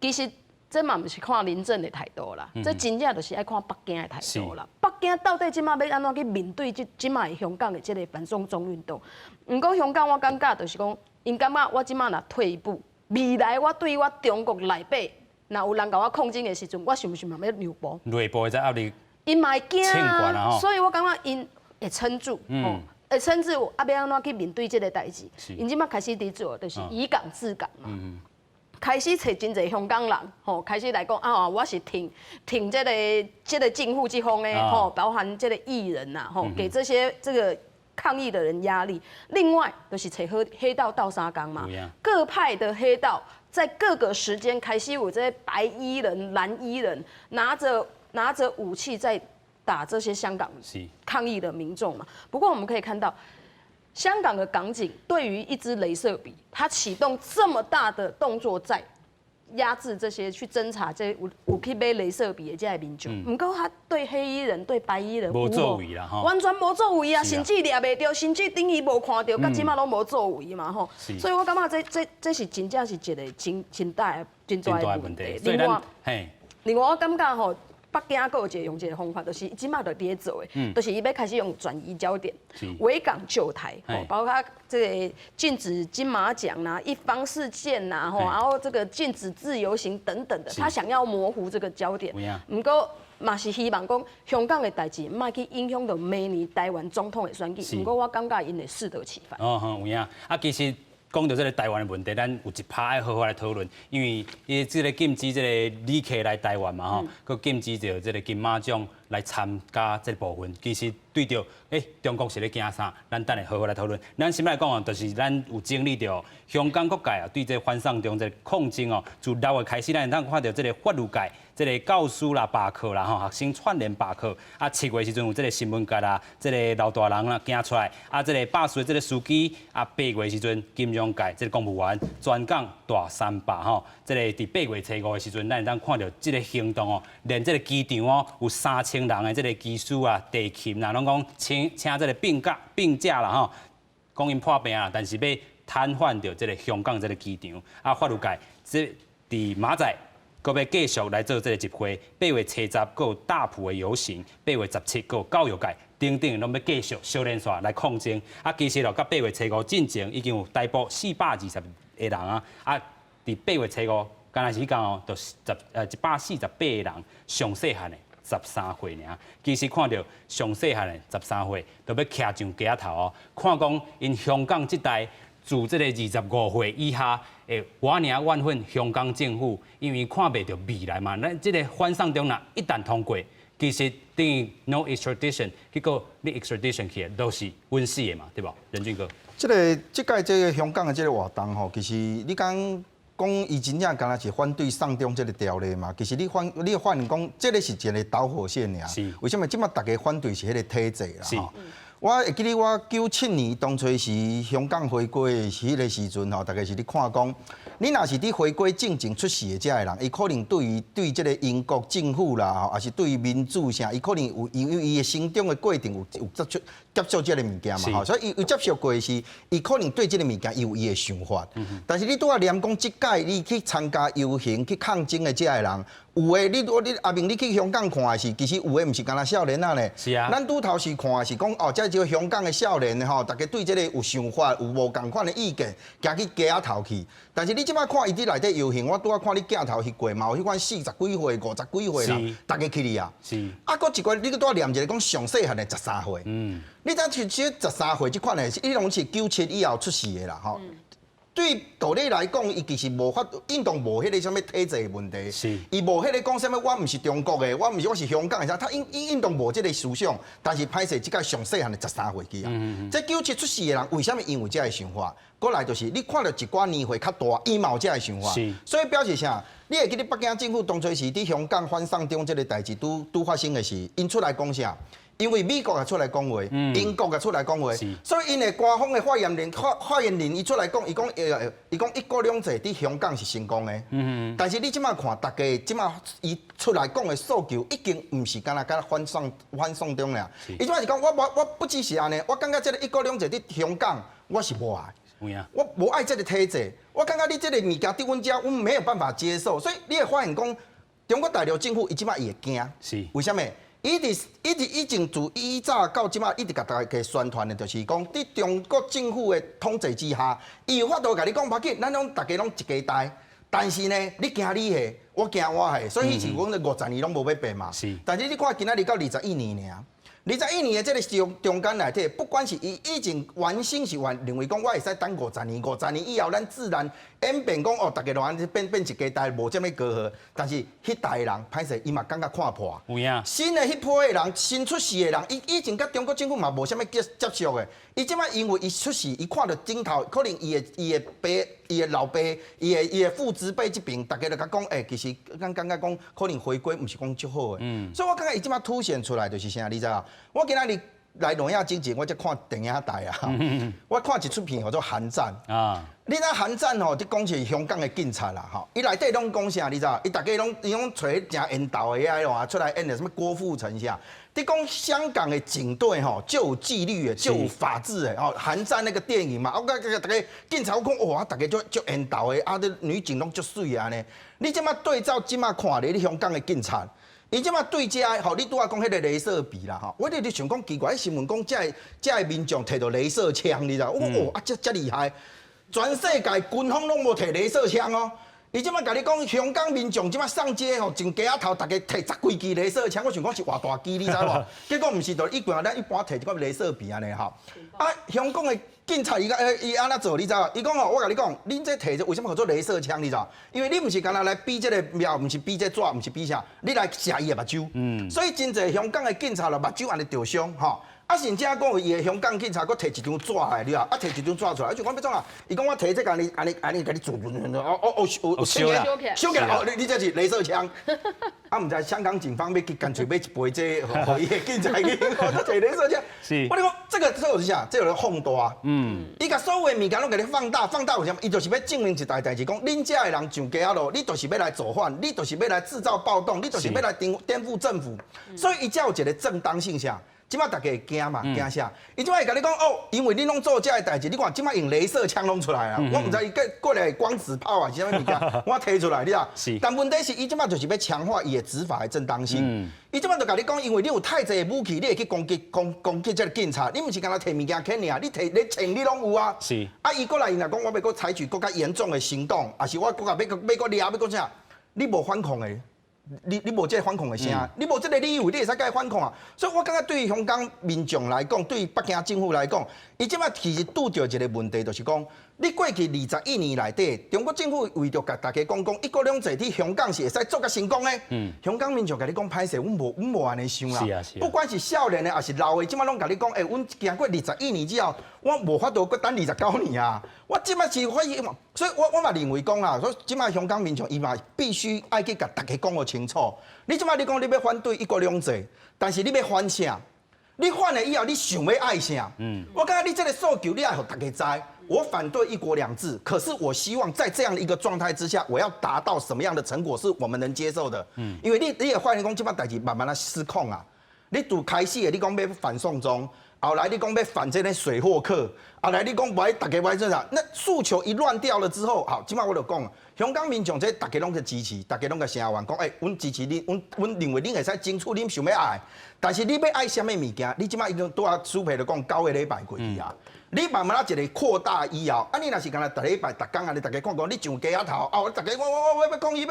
其实这嘛不是看林郑的态度啦，这真正就是爱看北京的态度啦。北京到底即马要安怎去面对即马的香港的这个反送中运动？毋过香港我感觉就是讲，因感觉我即马若退一步，未来我对我中国内底。若有人甲我抗争的时阵，我是毋是嘛要让步？内部在压力，因嘛会惊啊，所以我感觉因会撑住，会撑住，要安怎去面对这个代志？因即马开始伫做，就是以港治港嘛。开始找真侪香港人，开始来讲啊，我是挺这个政府这方的，包含这个艺人呐，给这个抗议的人压力。另外就是找黑道倒沙缸嘛，各派的黑道。在各个时间开始有这些白衣人、蓝衣人拿着武器在打这些香港抗议的民众嘛。不过我们可以看到，香港的港警对于一支雷射笔，他启动这么大的动作在压制这些去侦查这有去买雷射笔的这些民众。不过他对黑衣人、对白衣人无作为啦，完全无作为啊，甚至抓袂到，甚至等于无看到，到即马拢无作为嘛吼。所以我感觉这是真正是一个真大的问题。另外我感觉吼。北京还有用一个方法，就是即马就伫咧做的，就是伊要开始用转移焦点，维港救台，包括这个禁止金马奖啦、一方事件啦，然后这个禁止自由行等等的，他想要模糊这个焦点。不过嘛是希望讲香港的代志，莫去影响到明年台湾总统的选举。不过我感觉因会适得其反。有影啊，其实。讲到这个台湾的问题，咱有一趴爱好好来讨论，因为伊这个禁止这个旅客来台湾嘛吼，佮禁止着这个金马奖来参加这部分，其实对着中国是咧惊啥？咱等下好好来讨论。咱先来讲哦，就是咱有经历着香港各界啊，对这反送中这个抗争哦，自6月开始，咱看到这个法律界。这个教师啦罢课啦，学生串联罢课。啊，7月时阵有这个新闻界啦，这个老大人啦行出来。啊，这个8岁这个司机，啊8月时阵金融界这个公务员全港大三罢吼。这个伫8月初5的时阵，咱会当看到这个行动哦，连这个机场哦有3000人的这个技师啊、地勤啦，拢讲请这个病假啦吼，讲因破病啊，但是要瘫痪掉这个香港这个机场。啊，法律界这伫马仔。佮要继续来做这个集会，8月初10，佮有大埔的游行，8月17，佮有教育界等等，拢要继续小连线来抗争。啊，其实咯，到8月初5进前已经有逮捕420个人啊。啊，伫8月初5，刚才时间哦，就148个人，上细汉的13岁尔。其实看到上细汉的13岁，就要徛上街头哦，看讲因香港这代。自这个25岁以下，我领怨愤香港政府，因为看袂到未来嘛。咱这个反送中一旦通过，其实等于 no extradition， 结果你 extradition 去都是温死的嘛，对不？任俊哥，这届这个香港的这个活动吼，其实你讲伊真正敢若是反对送中这个条例嘛？其实你反映讲，这个是一个导火线尔。为什么即马大家反对是迄个体制啦？我会记得我97年当初是香港回归是迄个时阵吼，大概是咧看讲，你若是伫回归进前出事的遮个人，伊可能对这个英国政府啦，还是对民主啥，伊可能有伊的成长的过程有接触这个物件嘛吼，所以伊有接受过的是，伊可能对这个物件伊有伊的想法。但是你拄仔念讲即届你去参加游行去抗争的遮个人。有诶，你阿明，你去香港看的是，其实有诶，毋是干那少年仔呢。是啊。咱拄头是看的是讲哦，这就香港的少年吼，大家对这个有想法，有无共款的意见，行去街仔头去。但是你即摆看伊伫内底游行，我拄仔看你街头去过嘛，有迄款40几岁、50几岁啦，大家去哩啊。是。啊，搁一个你搁拄仔念一个讲上细汉的13岁。你知其实13岁即款的，伊拢是97以后出世的啦，吼。对道理来讲，伊其实无法运动无迄个什么体制的问题，伊无迄个讲什么我毋是中国的，我是香港的啥，他运动无即个思想，但是歹势即个上细汉的13岁去啊，这97出世的人为什么因为这个想法？过来就是你看到一寡年岁较大，伊嘛有这个想法，所以表示啥？你会记得北京政府当初是伫香港反送中这个代志拄发生的时，因出来讲啥？因为美国也出来讲话，英国也出来讲话，所以因的官方的发言人伊出来讲，伊讲一国两制伫香港是成功的。但是你即马看，大家即马伊出来讲的诉求，已经唔是干那反送中了。伊即马是讲我不只是安尼，我感觉这个一国两制伫香港我是无爱。我无爱这个体制，我感觉你这个物件伫阮遮，我没有办法接受，所以你会发现讲，中国大陆政府伊即摆伊会惊，是为什么？伊前自以早到即摆一直甲大家宣传的，就是讲伫中国政府的统治之下，伊有法度甲你讲，别紧，咱大家拢一家代。但是呢，你惊你的，我惊我的，所以是阮的50年拢无要变嘛。是，但是你看今仔日到21年尔。21年的这个中间内底，不管是伊以前原先是认为讲我会使等50年，50年以后咱自然演变讲哦，大家都安变一家代，无这么隔阂。但是迄代的人，歹势伊嘛感觉看破。有影。新的迄批的人，新出世的人，伊以前甲中国政府嘛无啥物接触的。伊即摆因为伊出世，伊看到镜头，可能伊的爸、伊的老爸、伊的父子辈这边，大家就甲讲，其实咱感觉讲，可能回归毋是讲足好的。所以我感觉伊即摆凸显出来就是啥，你知影？我今仔日来挪亚之前，我才看电影台啊，我看一出片叫做《寒战》啊。你知寒战吼，你讲是香港的警察啦，吼，伊内底拢讲啥？你知？伊大家拢找真缘投的遐咯，出来演的什么郭富城啥？你讲香港的警队吼，就有纪律的，就有法治的。哦，寒战那个电影嘛，我大家警察我讲哇，大家就缘投的，啊，啲女警拢足水啊呢。你即马对照即马看咧，你香港的警察。伊即马对遮吼，你拄仔讲迄个镭射笔啦吼，我咧想讲奇怪，新闻讲遮个民众摕到镭射枪，你知道？我讲哦，啊，遮厉害，全世界军方拢无摕镭射枪哦。伊即马甲你讲，香港民众即马上街吼，一家仔头，大家摕10几支镭射枪，我想讲是偌大支，你知无？结果毋是，就一般咱一般摕一个镭射笔安尼吼。啊，香港的警察伊安怎做？你知？伊讲哦，我甲你讲，恁这摕着为什么叫做镭射枪？你知？因为你毋是干那来比这个苗，毋是比这纸，毋是比啥，你来射伊的目睭。所以真侪香港的警察咯，目睭安尼着伤吼。啊，甚至讲伊的香港警察，佫摕一张纸来，你啊，摕一张纸出来，就讲要怎啊？伊讲我摕这个安尼，甲你做，有烧啦，烧起来，哦，你这是镭射枪。啊，毋知香港警方要干脆买一杯这，互伊的警察去，摕镭射枪。是，我跟你讲，这个是啥？这有咧放大。伊甲所有的物件拢甲你放大，为什么？伊就是要证明一代志，讲恁遮的人上街仔路，你就是要来造反，你就是要来制造暴动，你就是要来颠覆政府，所以伊才有一个正当性啥？即马大家会惊嘛，惊啥？伊即马会甲你讲哦，因为你拢做遮个代志，你看即马用镭射枪拢出来啊！我毋知伊过来光子炮啊，是啥物物件，我摕出来，你啊。但问题是，伊即马就是要强化伊的执法的正当性。伊即马就甲你讲，因为你有太侪的武器，你会去攻击这个警察，你毋是干那摕物件捡尔，你枪你拢有啊。是。啊，伊过来，伊若讲我要搁采取更加严重的行动，还是我搁要搁抓，要搁啥？你无反抗的。你无这个反抗的声，你无这个理由，你会使甲伊反抗啊！所以我感觉对于香港民众来讲，对于北京政府来讲，伊即摆其实拄着一个问题，就是讲，你过去21年内底，中国政府为着甲大家讲一国两制伫香港是会使做甲成功的。香港民众甲你讲歹势，阮无安尼想啦。不管是少年的还是老的，即摆拢甲你讲，阮经过21年之后，我无法度搁等29年啊！我即摆是可以，所以我嘛认为讲啊，所以即摆香港民众伊嘛必须爱去甲大家讲个清楚。你即摆你讲你要反对一国两制，但是你要反啥？你反了以后，你想要爱啥？我感觉你这个诉求，你要互大家知。我反对一国两制，可是我希望在这样的一个状态之下，我要达到什么样的成果是我们能接受的？因为你也发现讲，即摆代志慢慢的失控啊。你拄开始的，你讲要反送中，后来你讲要反这个水货客，后来你讲不爱大家不爱正常，那诉求一乱掉了之后，好，即摆我就讲，香港民众这大家拢去支持，大家拢去声援，讲阮支持你，阮认为恁会使争取恁想要爱，但是你要爱什么物件？你即摆已经拄啊苏培就讲9个礼拜过去啊。你慢慢一个扩大以后，你若是干那逐礼拜、逐工安尼，大家看你上街仔头，大家我要抗议，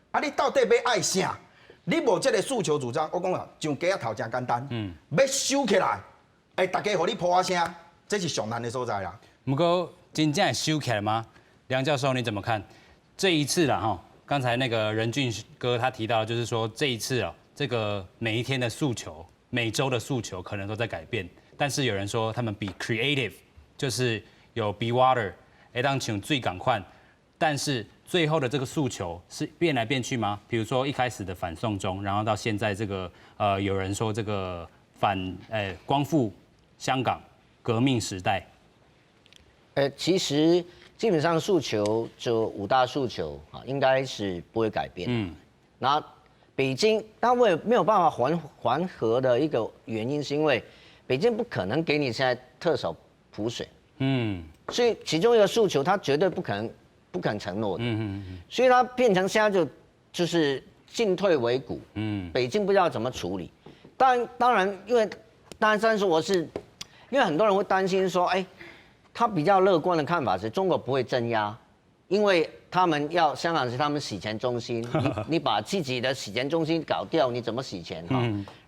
啊，你到底要爱啥？你无这个诉求主张，我讲啊，上街仔头真简单，要收起来，大家互你破啊声，这是上难的所在啦。不过真正收起来吗？梁教授你怎么看？这一次啦哈，刚才那个任俊哥他提到，就是说这一次啊，这个每一天的诉求、每周的诉求可能都在改变。但是有人说他们比 creative， 就是有 be water， 当像最赶快，但是最后的这个诉求是变来变去吗？比如说一开始的反送中，然后到现在这个有人说这个光复香港革命时代？其实基本上诉求就5大诉求啊，应该是不会改变。那北京它没有办法缓和的一个原因，是因为北京不可能给你现在特首普选。所以其中一个诉求，他绝对不可能承诺的。所以它变成现在就是进退维谷。北京不知道怎么处理。当然，因为因为很多人会担心说，他比较乐观的看法是中国不会镇压，因为香港是他们洗钱中心，你把自己的洗钱中心搞掉，你怎么洗钱哈？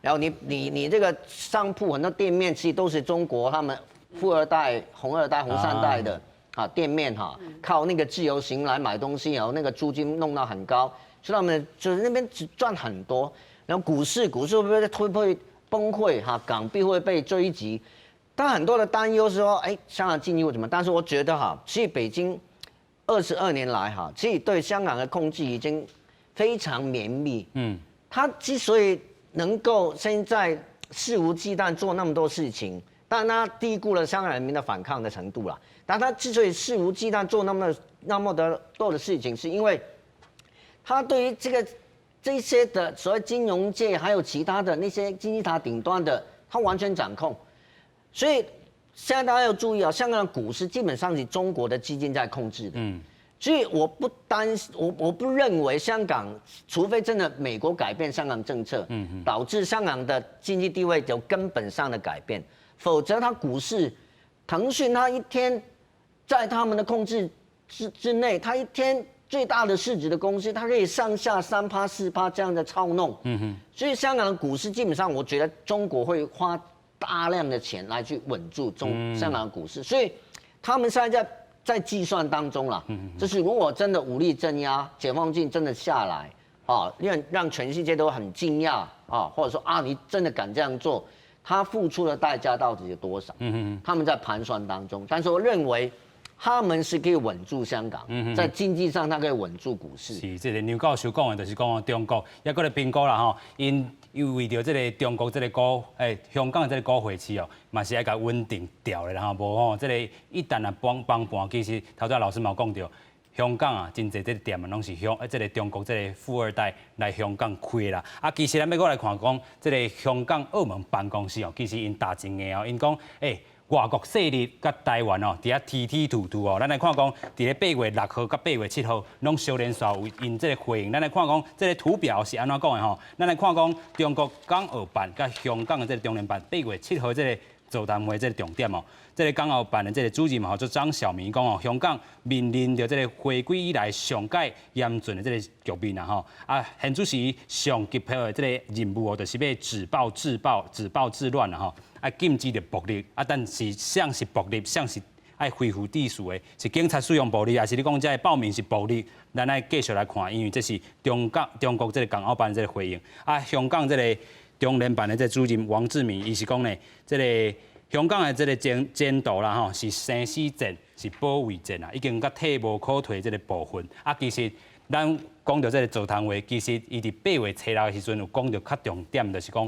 然后你这个商铺很多店面其实都是中国他们富二代、红二代、红三代的店面哈，靠那个自由行来买东西，然后那个租金弄到很高，所以他们就是那边只赚很多。然后股市会不会崩溃哈？港币会被追击？但很多的担忧是说，香港经济会怎么？但是我觉得哈，其实北京22年来哈，其实对香港的控制已经非常绵密。他之所以能够现在肆无忌惮做那么多事情，但他低估了香港人民的反抗的程度了。但他之所以肆无忌惮做那么多的事情，是因为他对于这些的所谓金融界还有其他的那些金字塔顶端的，他完全掌控。所以现在大家要注意啊，香港的股市基本上是中国的基金在控制的。所以我不认为香港，除非真的美国改变香港政策，导致香港的经济地位有根本上的改变，否则它股市，腾讯它一天在他们的控制之内，它一天最大的市值的公司，它可以上下3%、4%这样的操弄。所以香港的股市基本上，我觉得中国会花大量的钱来去稳住香港的股市，所以他们现在在计算当中啦，就是如果真的武力镇压，解放军真的下来让全世界都很惊讶或者说你真的敢这样做，他付出的代价到底有多少？他们在盘算当中，但是我认为他们是可以稳住香港，在经济上他可以稳住股市。是，这个牛教授讲的，就是讲中国也搁咧评估啦吼，因为着这个中国这个香港的这个股汇市嘛是爱甲稳定掉的啦吼，无吼这个一旦崩盘，其实头先老师嘛有讲到，香港真侪这个店拢是这个中国这个富二代来香港开啦。其实咱要过来看讲，这个香港、澳门办公室其实因大真个因讲外国势力甲台湾伫遐踢踢突突咱来看讲，伫咧8月6号甲8月7号，拢小连续有因这个会议。咱来看讲，这个图表是安怎讲的吼？咱来看讲，中国港澳办甲香港的这个中联办8月7号这个座谈会这个重点这个港澳办的这个主任就张晓明讲香港面临着这个回归以来上届严峻的这个局面现主席上急迫的这个任务就是要止暴制乱禁止着暴力但是像是暴力，像是爱恢复秩序的，是警察使用暴力，还是你讲这个报名是暴力？咱来继续来看，因为这是中国这个港澳办这个回应香港这个中联办的这个主任王志明，伊是讲呢，这个香港的这个前途啦是生死战，是保卫战已经甲退无可退这个部分其实咱讲到这个座谈会，其实伊伫8月7号的时阵有讲到较重点，就是讲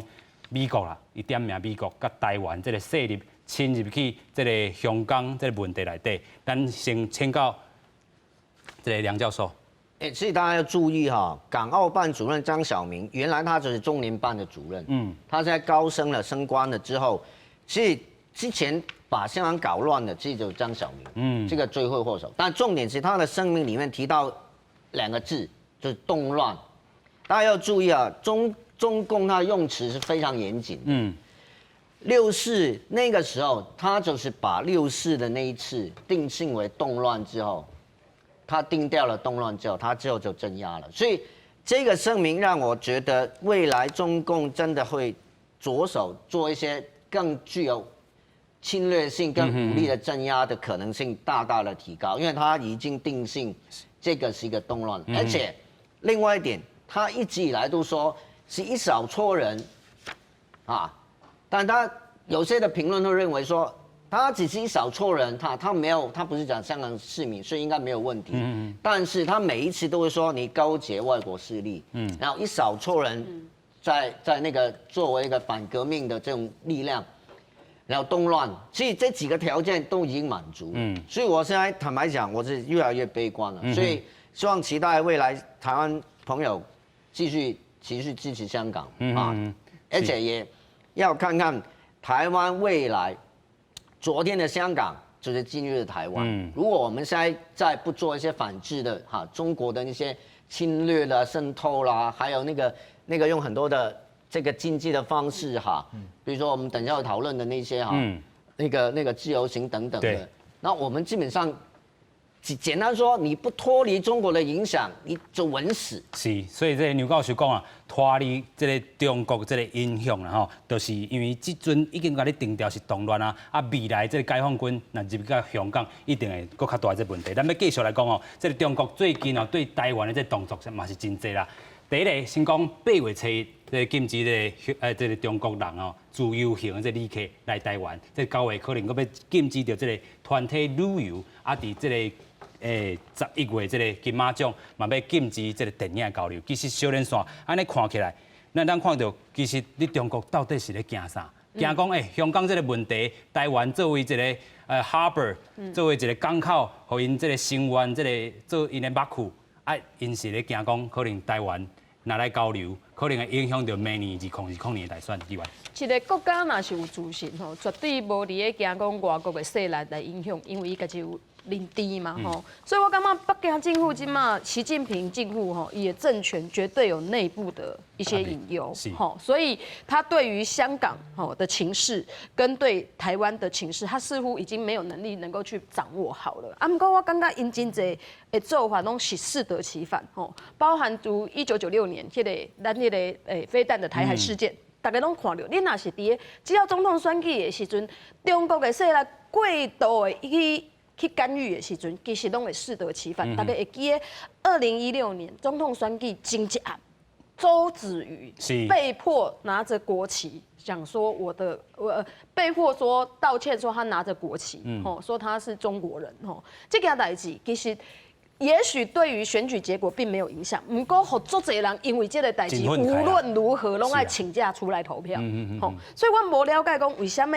美国啦，伊点名美国甲台湾这个势力侵入去这个香港这个问题内底，咱先请教这个梁教授。其实大家要注意港澳办主任张晓明，原来他就是中联办的主任，他在高升官了之后，其实之前把香港搞乱的，其实就是张晓明，这个罪魁祸首。但重点是他的声明里面提到2个字，就是动乱。大家要注意中共他的用词是非常严谨，64那个时候，他就是把64的那一次定性为动乱之后，他定掉了动乱之后，他之后就镇压了。所以这个声明让我觉得，未来中共真的会着手做一些更具有侵略性、更武力的镇压的可能性大大的提高，因为他已经定性这个是一个动乱，而且另外一点，他一直以来都说是一小撮人，但他有些的评论都认为说，他只是一小撮人，他不是讲香港市民，所以应该没有问题。但是他每一次都会说你勾结外国势力，然后一小撮人在那个作为一个反革命的这种力量，然后动乱，所以这几个条件都已经满足。所以我现在坦白讲，我是越来越悲观了。所以希望期待未来台湾朋友继续支持香港而且也要看看台湾未来。昨天的香港就是今日的台湾。如果我们现在再不做一些反制的中国的那些侵略啦、渗透啦，还有那个用很多的这个经济的方式比如说我们等一下要讨论的那些那个自由行等等的，那我们基本上简单说，你不脱离中国的影响，你就稳死。是，所以这个牛教授讲脱离这个中国这个影响就是因为即阵已经甲你定调是动乱未来这个解放军若入到香港，一定会搁较大这问题。咱要继续来讲这个中国最近对台湾的这动作嘛是真济啦。第一个先讲8月初，这禁止这个中国人自由行的这旅客来台湾，这9月可能搁要禁止掉这个团体旅游，伫这个11月这个金马奖嘛要禁止这个电影交流。其实小连线安尼看起来，咱看到其实你中国到底是咧惊啥？惊讲香港这个问题，台湾作为一个harbor， 作为一个港口，互因这个声援这个做因的幕库，因是咧惊讲可能台湾拿来交流，可能会影响到明年2020年的大选以外。一个国家若是有自信绝对无伫咧惊讲外国的势力来影响，因为伊家己有领地嘛所以我感觉北京政府今嘛习近平政府伊的政权绝对有内部的一些隐忧所以他对于香港的情势跟对台湾的情势，他似乎已经没有能力能够去掌握好了。不过我感觉因真侪的做法拢是适得其反包含如1996年咱飞弹的台海事件。大家拢看到，你若是伫只要总统选举的时阵，中国的势力过度的去干预的时阵，其实拢会适得其反。大家会记得2016年总统选举前一暗，周子瑜被迫拿着国旗，讲说被迫说道歉，说他拿着国旗，说他是中国人，这件代志其实。也许对于选举结果并没有影响，不过好多侪人因为这个代志，无论如何拢爱请假出来投票。所以我无了解讲为什么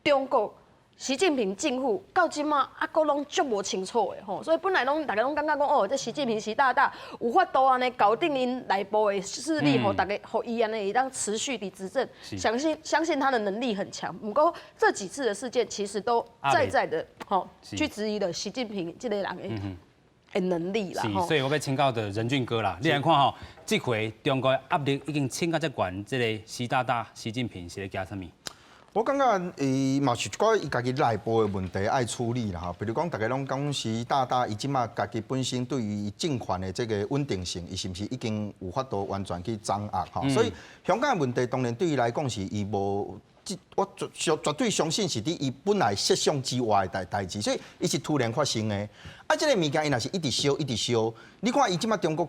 中国习近平政府到今嘛阁拢足无清楚的所以本来大家拢感觉讲这习近平习大大有法度安尼搞定因内部的势力大家互伊安尼会当持续的执政，相信他的能力很强。不过这几次的事件其实都在的去质疑了习近平这个人的能力啦，所以我要请教的任俊哥啦，你来看这回中国压力已经升到这悬，这个习大大、习近平是咧惊什么？我感觉伊嘛是一寡伊家己内部的问题爱处理啦比如讲，大家拢讲习大大伊即马家己本身对于政权的这个稳定性，伊是毋是已经有法度完全去掌握所以香港的问题当然对伊来讲是伊无。我绝对相信是伫伊本来设想之外的代志，所以伊是突然发生的。这个物件伊若是一直烧，你看伊即马中国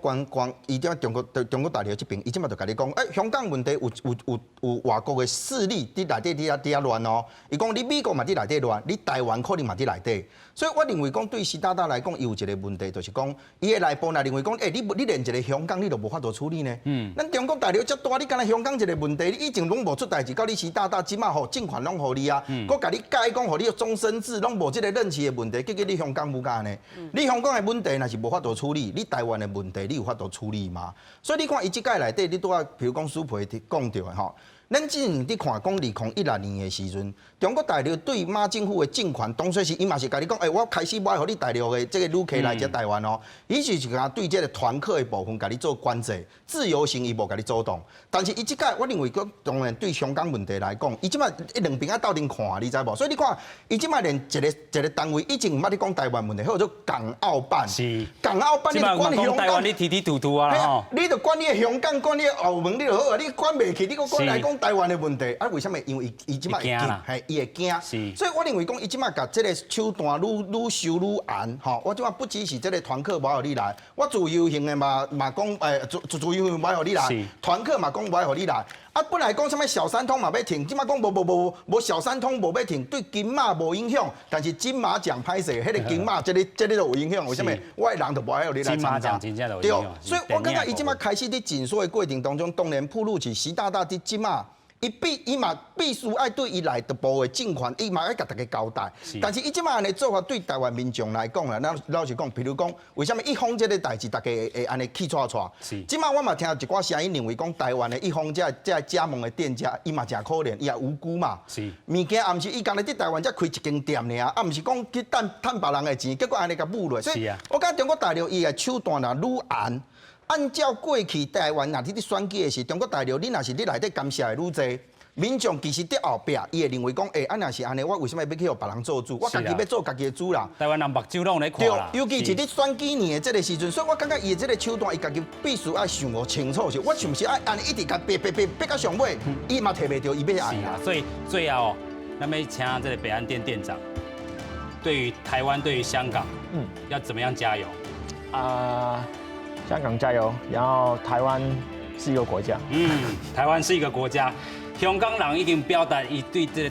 伊即马中国大陆这边，伊即马就甲你讲，香港问题有外国的势力伫内底伫遐乱伊讲你美国嘛伫内底乱，你台湾可能嘛伫内底。所以我认为讲对习大大来讲，伊有一个问题，就是讲伊的内部若认为讲，你连一个香港你都无法度处理呢？咱中国大陆遮大，你敢若香港一个问题，你以前拢无出代志，到你习大大即马政权拢互你搁甲你改讲，互你终身制，拢无即个任期的问题，结果你香港无干呢？你香港的问题若是无法度处理，你台湾的问题你有法度处理吗？所以你看伊即届内底，你拄啊，比如讲苏培讲到的咱之前伫看讲2016年的时阵，中国大陆对马政府的政权，当初是伊嘛是甲你讲，我开始我要互你大陆的这个旅客来遮台湾伊是甲对这个团客的部分甲你做管制，自由行伊无甲你主动。但是伊即届我认为，当然对香港问题来讲，伊即摆两边啊斗阵看，你知无？所以你看，伊即摆连一个单位以前毋捌你讲台湾问题，叫做港澳办。是。港澳办你管香港，你提提吐吐啊你著管你的香港，管你的澳门，你就好啊。你管袂起，你搁管来讲。台湾的问题，啊，为什么？因为伊即摆会惊，伊会惊。所以我认为讲，伊即摆甲即个手段愈收愈严，吼。我即摆不只是即个团客无互你来，我自由行的嘛讲，自由行无互你来，团客嘛讲无互你来。啊，本来讲什么小三通嘛要停，即摆讲无小三通无要停，对金马无影响，但是金马奖歹势，迄个金马这个就有影响。为什么？我的人就无爱互你来参加。对，所以我感觉伊即摆开始伫紧缩的过程当中，当然暴露起习大大伫金马。伊嘛必须爱对伊内部的政权，伊嘛爱甲大家交代。但是伊即摆安尼做法，对台湾民众来讲啦，老实讲，譬如讲，为什么一方这个代志，大家会安尼起错？即摆我嘛听到一寡声音认为讲，台湾的一方这加盟的店家，伊嘛真可怜，伊也无辜嘛。物件也毋是伊家己伫台湾才开一间店尔，啊毋是讲去趁别人的钱，结果安尼甲侮辱。所以，我感觉中国大陆伊的手段啊愈严。按照过去台湾若伫选举的时，中国大陆你若是你内底干涉的愈济，民众其实伫后壁，伊会认为讲，安若是安尼，我为什么要去互别人做主？我家己要做家己的主人。台湾人目睭拢咧看啦。尤其是伫选举年的这个时阵，所以我感觉伊的这个手段，伊家己必须要想清楚，是我是毋是爱安尼一直甲逼到上尾，伊嘛摕袂到，伊要爱啦。所以最后，咱们请这个北安店店长，对于台湾，对于香港，要怎么样加油？香港加油，然后台湾是一个国家。台湾是一个国家，香港人已经表达伊对这个